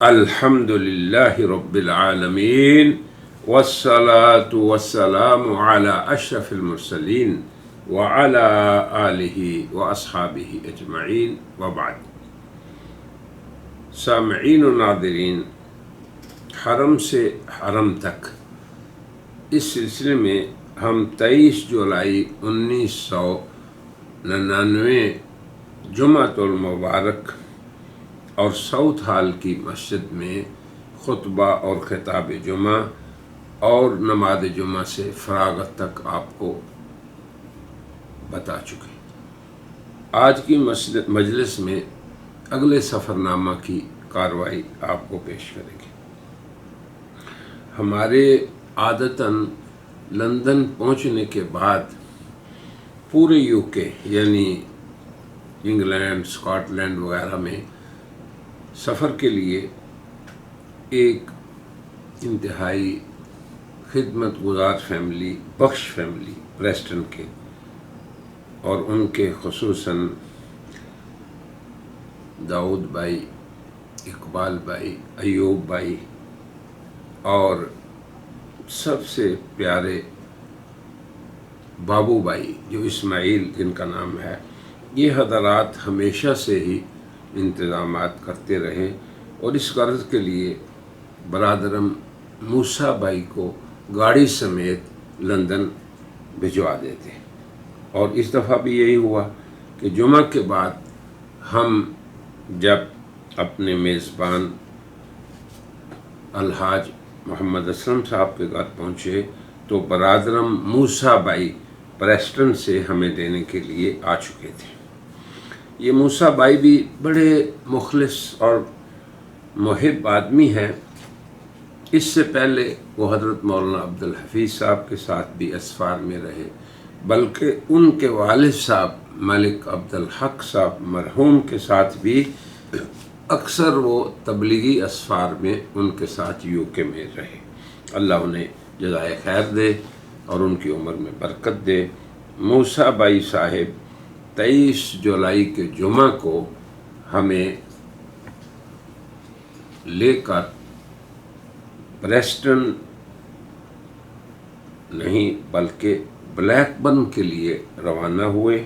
الحمد للہ رب العالمین والصلاة والسلام علی اشرف المرسلین وعلی آلہ واصحابہ اجمعین وبعد۔ سامعین و ناظرین، حرم سے حرم تک اس سلسلے میں ہم 23 جولائی 1999 جمعۃ المبارک اور ساؤتھ ہال کی مسجد میں خطبہ اور خطاب جمعہ اور نماز جمعہ سے فراغت تک آپ کو بتا چکے۔ آج کی مجلس میں اگلے سفر نامہ کی کارروائی آپ کو پیش کریں گے۔ ہمارے عادتاً لندن پہنچنے کے بعد پورے UK یعنی انگلینڈ، اسکاٹ لینڈ وغیرہ میں سفر کے لیے ایک انتہائی خدمت گزار فیملی، بخش فیملی پریسٹن کے، اور ان کے خصوصاً داؤد بھائی، اقبال بھائی، ایوب بھائی اور سب سے پیارے بابو بھائی جو اسماعیل جن کا نام ہے، یہ حضرات ہمیشہ سے ہی انتظامات کرتے رہے اور اس غرض کے لیے برادرم موسیٰ بھائی کو گاڑی سمیت لندن بھجوا دیتے، اور اس دفعہ بھی یہی ہوا کہ جمعہ کے بعد ہم جب اپنے میزبان الحاج محمد اسلم صاحب کے گھر پہنچے تو برادرم موسیٰ بھائی پریسٹن سے ہمیں دینے کے لیے آ چکے تھے۔ یہ موسیٰ بھائی بھی بڑے مخلص اور محب آدمی ہیں۔ اس سے پہلے وہ حضرت مولانا عبدالحفیظ صاحب کے ساتھ بھی اسفار میں رہے، بلکہ ان کے والد صاحب ملک عبدالحق صاحب مرحوم کے ساتھ بھی اکثر وہ تبلیغی اسفار میں ان کے ساتھ UK میں رہے۔ اللہ انہیں جزائے خیر دے اور ان کی عمر میں برکت دے۔ موسیٰ بھائی صاحب 23 جولائی کے جمعہ کو ہمیں لے کر پریسٹن نہیں بلکہ بلیک برن کے لیے روانہ ہوئے،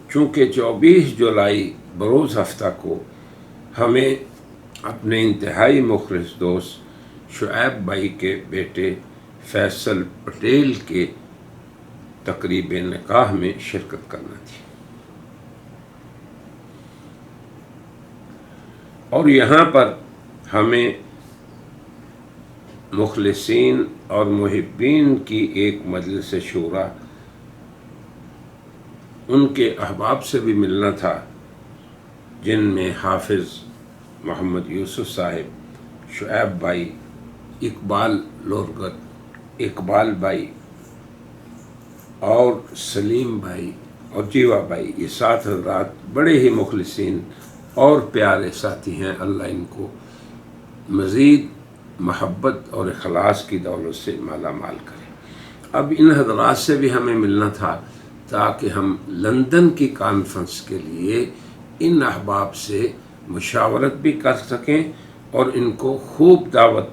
چونکہ 24 جولائی بروز ہفتہ کو ہمیں اپنے انتہائی مخلص دوست شعیب بھائی کے بیٹے فیصل پٹیل کے تقریب نکاح میں شرکت کرنا تھی، اور یہاں پر ہمیں مخلصین اور محبین کی ایک مجلس شورا، ان کے احباب سے بھی ملنا تھا، جن میں حافظ محمد یوسف صاحب، شعیب بھائی، اقبال لورگر، اقبال بھائی اور سلیم بھائی اور جیوا بھائی، یہ 7 حضرات بڑے ہی مخلصین اور پیارے ساتھی ہیں۔ اللہ ان کو مزید محبت اور اخلاص کی دولت سے مالا مال کرے۔ اب ان حضرات سے بھی ہمیں ملنا تھا تاکہ ہم لندن کی کانفرنس کے لیے ان احباب سے مشاورت بھی کر سکیں اور ان کو خوب دعوت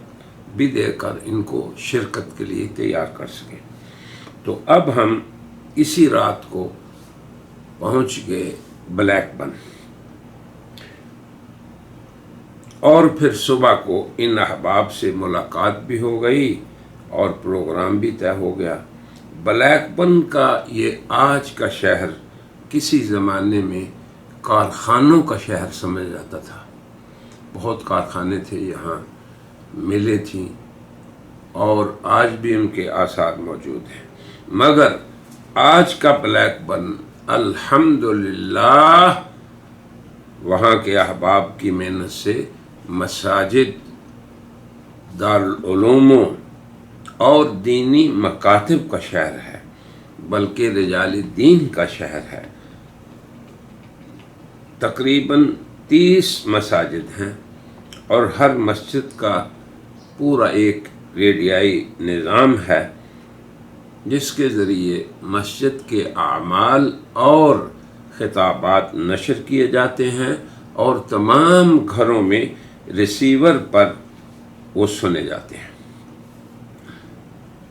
بھی دے کر ان کو شرکت کے لیے تیار کر سکیں۔ تو اب ہم اسی رات کو پہنچ گئے بلیک برن، اور پھر صبح کو ان احباب سے ملاقات بھی ہو گئی اور پروگرام بھی طے ہو گیا۔ بلیک برن کا یہ آج کا شہر کسی زمانے میں کارخانوں کا شہر سمجھا جاتا تھا۔ بہت کارخانے تھے یہاں، ملیں تھیں، اور آج بھی ان کے آثار موجود ہیں، مگر آج کا بلیک برن الحمدللہ وہاں کے احباب کی محنت سے مساجد، دارالعلوم اور دینی مکاتب کا شہر ہے، بلکہ رجال دین کا شہر ہے۔ تقریباً 30 مساجد ہیں، اور ہر مسجد کا پورا ایک ریڈیائی نظام ہے، جس کے ذریعے مسجد کے اعمال اور خطابات نشر کیے جاتے ہیں، اور تمام گھروں میں ریسیور پر وہ سنے جاتے ہیں۔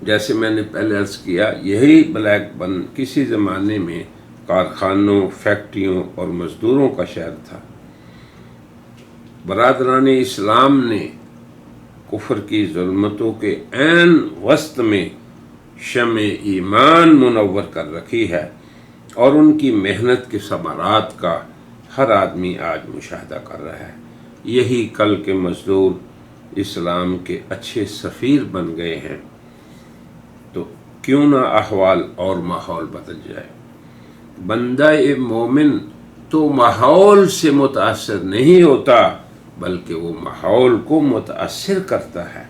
جیسے میں نے پہلے عرض کیا، یہی بلیک بن کسی زمانے میں کارخانوں، فیکٹریوں اور مزدوروں کا شہر تھا۔ برادران اسلام نے کفر کی ظلمتوں کے عین وسط میں شمع ایمان منور کر رکھی ہے، اور ان کی محنت کے ثمرات کا ہر آدمی آج مشاہدہ کر رہا ہے۔ یہی کل کے مزدور اسلام کے اچھے سفیر بن گئے ہیں، تو کیوں نہ احوال اور ماحول بدل جائے۔ بندہ مومن تو ماحول سے متاثر نہیں ہوتا، بلکہ وہ ماحول کو متاثر کرتا ہے۔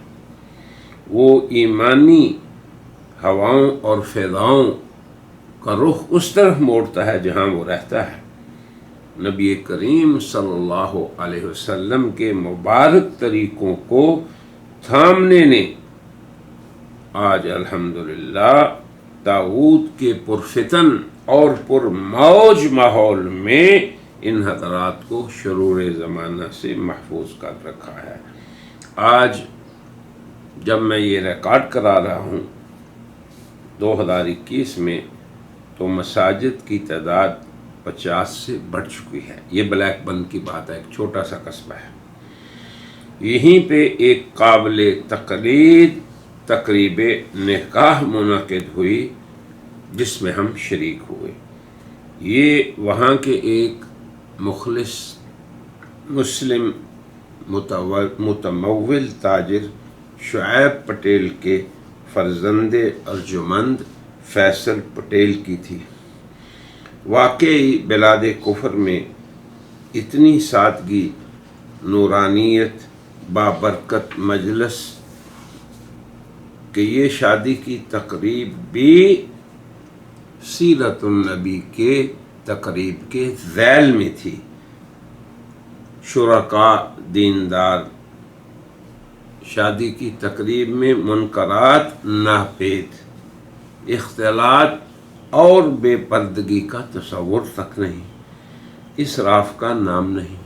وہ ایمانی ہواؤں اور فضاؤں کا رخ اس طرف موڑتا ہے جہاں وہ رہتا ہے۔ نبی کریم صلی اللہ علیہ وسلم کے مبارک طریقوں کو تھامنے نے آج الحمدللہ طاغوت کے پرفتن اور پرموج ماحول میں ان حضرات کو شرور زمانہ سے محفوظ کر رکھا ہے۔ آج جب میں یہ ریکارڈ کرا رہا ہوں 2021 میں، تو مساجد کی تعداد 50 سے بڑھ چکی ہے۔ یہ بلیک بن کی بات ہے، ایک چھوٹا سا قصبہ ہے۔ یہیں پہ ایک قابل تقلید تقریب نکاح منعقد ہوئی جس میں ہم شریک ہوئے۔ یہ وہاں کے ایک مخلص مسلم متمول تاجر شعیب پٹیل کے فرزند ارجمند فیصل پٹیل کی تھی۔ واقعی بلاد کفر میں اتنی سادگی، نورانیت، بابرکت مجلس کہ یہ شادی کی تقریب بھی سیرت النبی کے تقریب کے ذیل میں تھی۔ شرکاء دیندار شادی کی تقریب میں منکرات ناپید، اختلاط اور بے پردگی کا تصور تک نہیں، اسراف کا نام نہیں۔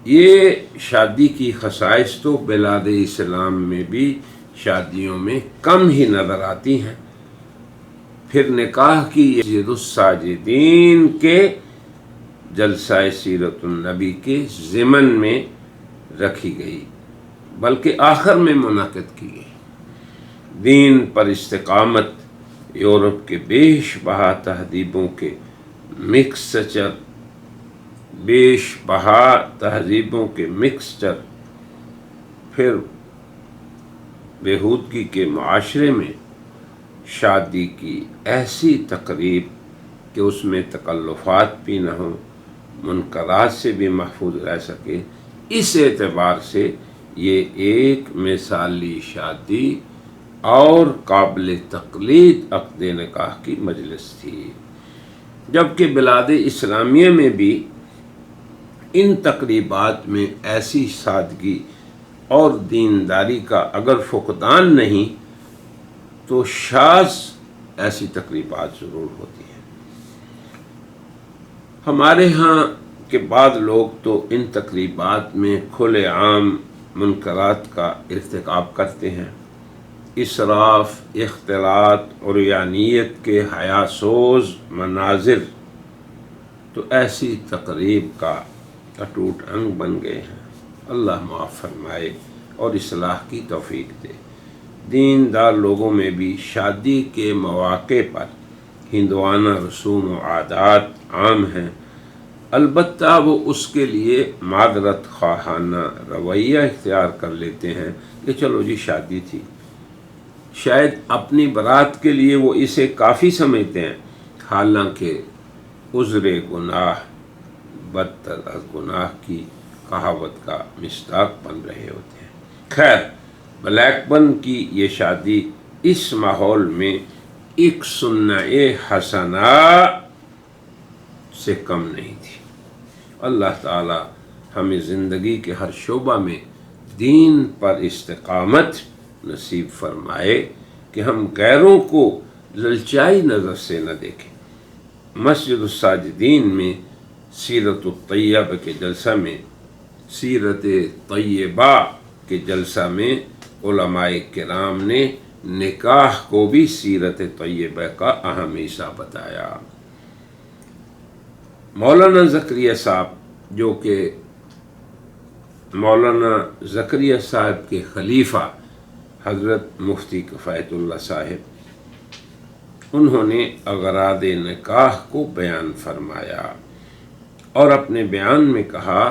یہ شادی کی خصائص تو بلاد اسلام میں بھی شادیوں میں کم ہی نظر آتی ہیں۔ پھر نکاح کی سید الساجدین کے جلسہ سیرت النبی کے ضمن میں رکھی گئی، بلکہ آخر میں منعقد کی گئی۔ دین پر استقامت یورپ کے بیش بہا تہذیبوں کے مکسچر، پھر بےہودگی کے معاشرے میں شادی کی ایسی تقریب کہ اس میں تکلفات بھی نہ ہوں، منکرات سے بھی محفوظ رہ سکے، اس اعتبار سے یہ ایک مثالی شادی اور قابل تقلید عقد نکاح کی مجلس تھی۔ جبکہ بلاد اسلامیہ میں بھی ان تقریبات میں ایسی سادگی اور دینداری کا اگر فقدان نہیں تو شاذ ایسی تقریبات ضرور ہوتی ہیں۔ ہمارے ہاں کے بعض لوگ تو ان تقریبات میں کھلے عام منکرات کا ارتکاب کرتے ہیں۔ اسراف، اختلاط اور عریانیت کے حیاسوز مناظر تو ایسی تقریب کا اٹوٹ انگ بن گئے ہیں۔ اللہ معاف فرمائے اور اصلاح کی توفیق دے۔ دیندار لوگوں میں بھی شادی کے مواقع پر ہندوانہ رسوم و عادات عام ہیں، البتہ وہ اس کے لیے معذرت خواہانہ رویہ اختیار کر لیتے ہیں کہ چلو جی شادی تھی۔ شاید اپنی برات کے لیے وہ اسے کافی سمجھتے ہیں، حالانکہ عذر گناہ بدتر از گناہ کی کہاوت کا مصداق بن رہے ہوتے ہیں۔ خیر، بلیک بن کی یہ شادی اس ماحول میں ایک سنہ حسنہ سے کم نہیں تھی۔ اللہ تعالی ہمیں زندگی کے ہر شعبہ میں دین پر استقامت نصیب فرمائے کہ ہم غیروں کو للچائی نظر سے نہ دیکھیں۔ مسجد الساجدین میں سیرت الطیبہ کے جلسہ میں سیرت طیبہ کے جلسہ میں علماء کرام نے نکاح کو بھی سیرت طیبہ کا اہم حصہ بتایا۔ مولانا زکریا صاحب جو کہ مولانا زکریا صاحب کے خلیفہ حضرت مفتی کفایت اللہ صاحب، انہوں نے اغراض نکاح کو بیان فرمایا اور اپنے بیان میں کہا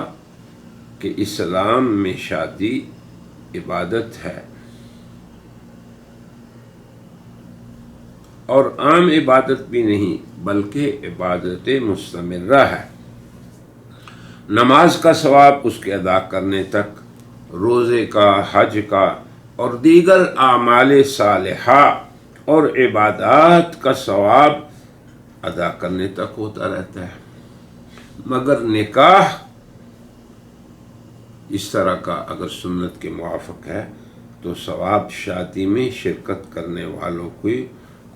کہ اسلام میں شادی عبادت ہے اور عام عبادت بھی نہیں بلکہ عبادت مستمرہ ہے۔ نماز کا ثواب اس کے ادا کرنے تک، روزے کا، حج کا اور دیگر اعمال صالحہ اور عبادات کا ثواب ادا کرنے تک ہوتا رہتا ہے، مگر نکاح اس طرح کا اگر سنت کے موافق ہے تو ثواب شادی میں شرکت کرنے والوں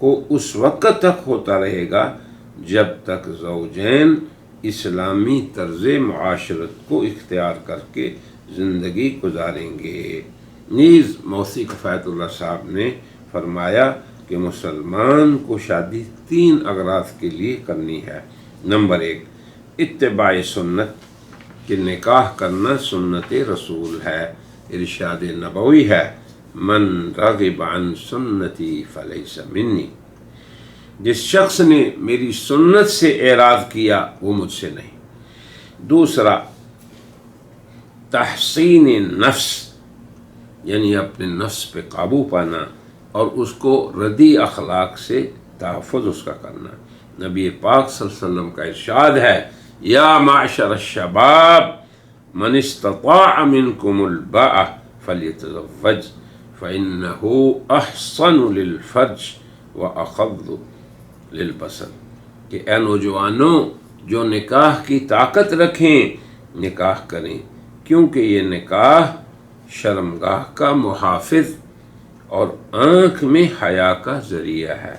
کو اس وقت تک ہوتا رہے گا جب تک زوجین اسلامی طرز معاشرت کو اختیار کر کے زندگی گزاریں گے۔ نیز مفتی کفایت اللہ صاحب نے فرمایا کہ مسلمان کو شادی 3 اغراض کے لیے کرنی ہے۔ نمبر 1، اتباع سنت، کہ نکاح کرنا سنت رسول ہے، ارشاد نبوی ہے، من رغب عن سنتی فلیس منی، جس شخص نے میری سنت سے اعراض کیا وہ مجھ سے نہیں۔ دوسرا، تحسین نفس، یعنی اپنے نفس پہ قابو پانا اور اس کو ردی اخلاق سے تحفظ اس کا کرنا۔ نبی پاک صلی اللہ علیہ وسلم کا ارشاد ہے، یا معشر الشباب من استطاع منکم الباء فلیتزوج فإنہ احصن للفرج واغض للبصر، کہ اے نوجوانوں جو نکاح کی طاقت رکھیں نکاح کریں، کیونکہ یہ نکاح شرمگاہ کا محافظ اور آنکھ میں حیا کا ذریعہ ہے۔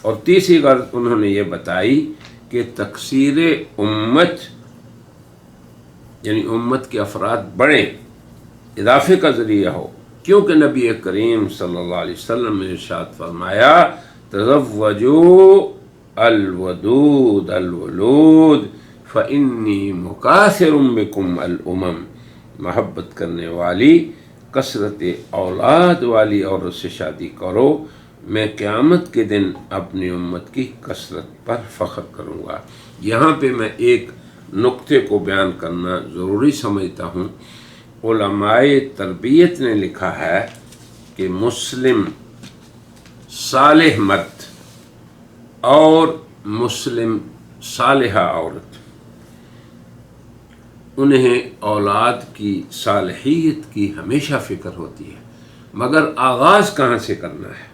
اور تیسری غرض انہوں نے یہ بتائی کہ تکثیر امت، یعنی امت کے افراد بڑھیں، اضافے کا ذریعہ ہو، کیونکہ نبی کریم صلی اللہ علیہ وسلم نے ارشاد فرمایا، تزوجوا الودود الولود فإنی مکاثر بکم الامم، محبت کرنے والی، کثرت اولاد والی عورت سے شادی کرو، میں قیامت کے دن اپنی امت کی کثرت پر فخر کروں گا۔ یہاں پہ میں ایک نقطے کو بیان کرنا ضروری سمجھتا ہوں۔ علماء تربیت نے لکھا ہے کہ مسلم صالح مرد اور مسلم صالحہ عورت، انہیں اولاد کی صالحیت کی ہمیشہ فکر ہوتی ہے، مگر آغاز کہاں سے کرنا ہے؟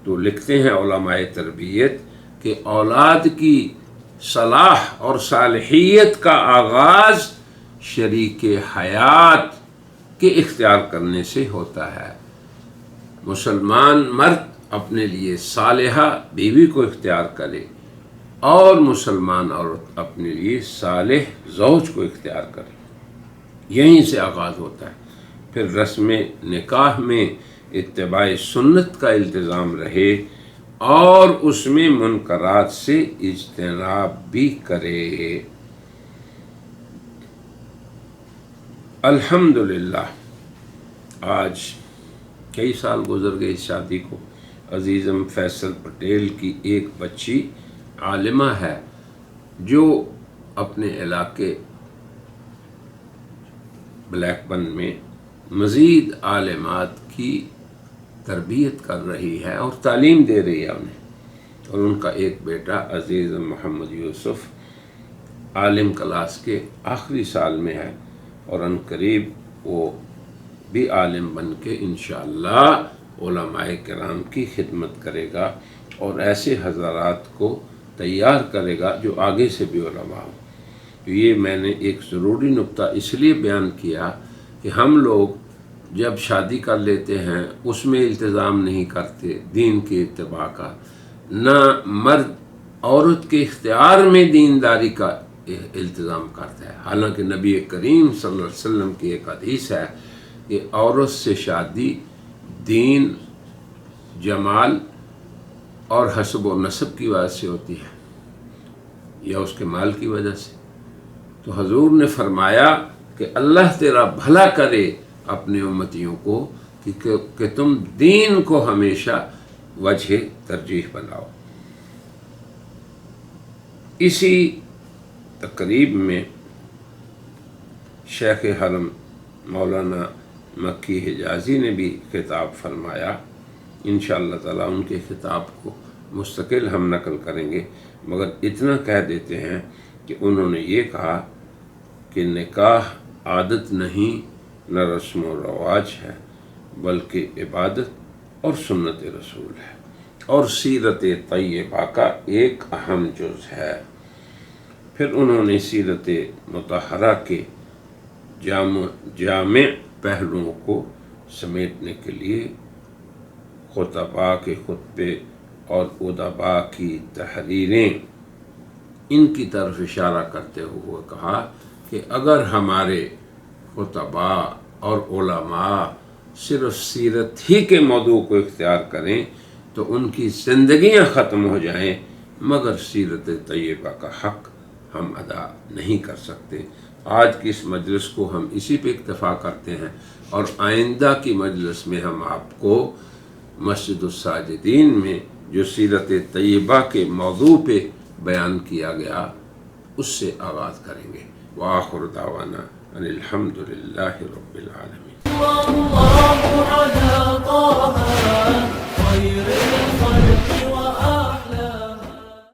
تو لکھتے ہیں علماء تربیت کہ اولاد کی صلاح اور صالحیت کا آغاز شریک حیات کے اختیار کرنے سے ہوتا ہے۔ مسلمان مرد اپنے لیے صالحہ بیوی کو اختیار کرے اور مسلمان عورت اپنے لیے صالح زوج کو اختیار کرے، یہیں سے آغاز ہوتا ہے۔ پھر رسم نکاح میں اتباع سنت کا التزام رہے اور اس میں منکرات سے اجتناب بھی کرے۔ الحمدللہ آج کئی سال گزر گئے اس شادی کو۔ عزیزم فیصل پٹیل کی ایک بچی عالمہ ہے جو اپنے علاقے بلیک بن میں مزید عالمات کی تربیت کر رہی ہے اور تعلیم دے رہی ہے انہیں، اور ان کا ایک بیٹا عزیز محمد یوسف عالم کلاس کے آخری سال میں ہے، اور ان قریب وہ بھی عالم بن کے انشاءاللہ علماء کرام کی خدمت کرے گا اور ایسے حضرات کو تیار کرے گا جو آگے سے بھی علماء ہوں۔ تو یہ میں نے ایک ضروری نقطہ اس لیے بیان کیا کہ ہم لوگ جب شادی کر لیتے ہیں اس میں التزام نہیں کرتے دین کے اتباع کا، نہ مرد عورت کے اختیار میں دینداری کا التزام کرتا ہے۔ حالانکہ نبی کریم صلی اللہ علیہ وسلم کی ایک حدیث ہے کہ عورت سے شادی دین، جمال اور حسب و نسب کی وجہ سے ہوتی ہے یا اس کے مال کی وجہ سے۔ تو حضور نے فرمایا کہ اللہ تیرا بھلا کرے اپنے امتیوں کو کہ تم دین کو ہمیشہ وجہ ترجیح بناؤ۔ اسی تقریب میں شیخ حرم مولانا مکی حجازی نے بھی خطاب فرمایا۔ انشاءاللہ تعالیٰ ان کے خطاب کو مستقل ہم نقل کریں گے، مگر اتنا کہہ دیتے ہیں کہ انہوں نے یہ کہا کہ نکاح عادت نہیں نہ رسم و رواج ہے، بلکہ عبادت اور سنت رسول ہے اور سیرت طیبہ کا ایک اہم جز ہے۔ پھر انہوں نے سیرت مطہرہ کے جامع پہلوؤں کو سمیٹنے کے لیے خطباء کے خطبے اور ادباء کی تحریریں، ان کی طرف اشارہ کرتے ہوئے کہا کہ اگر ہمارے خطباء اور علماء صرف سیرت ہی کے موضوع کو اختیار کریں تو ان کی زندگیاں ختم ہو جائیں، مگر سیرت طیبہ کا حق ہم ادا نہیں کر سکتے۔ آج کی اس مجلس کو ہم اسی پہ اکتفا کرتے ہیں، اور آئندہ کی مجلس میں ہم آپ کو مسجد الساجدین میں جو سیرت طیبہ کے موضوع پہ بیان کیا گیا اس سے آغاز کریں گے۔ وآخر دعوانا ان الحمد للہ رب العالمین۔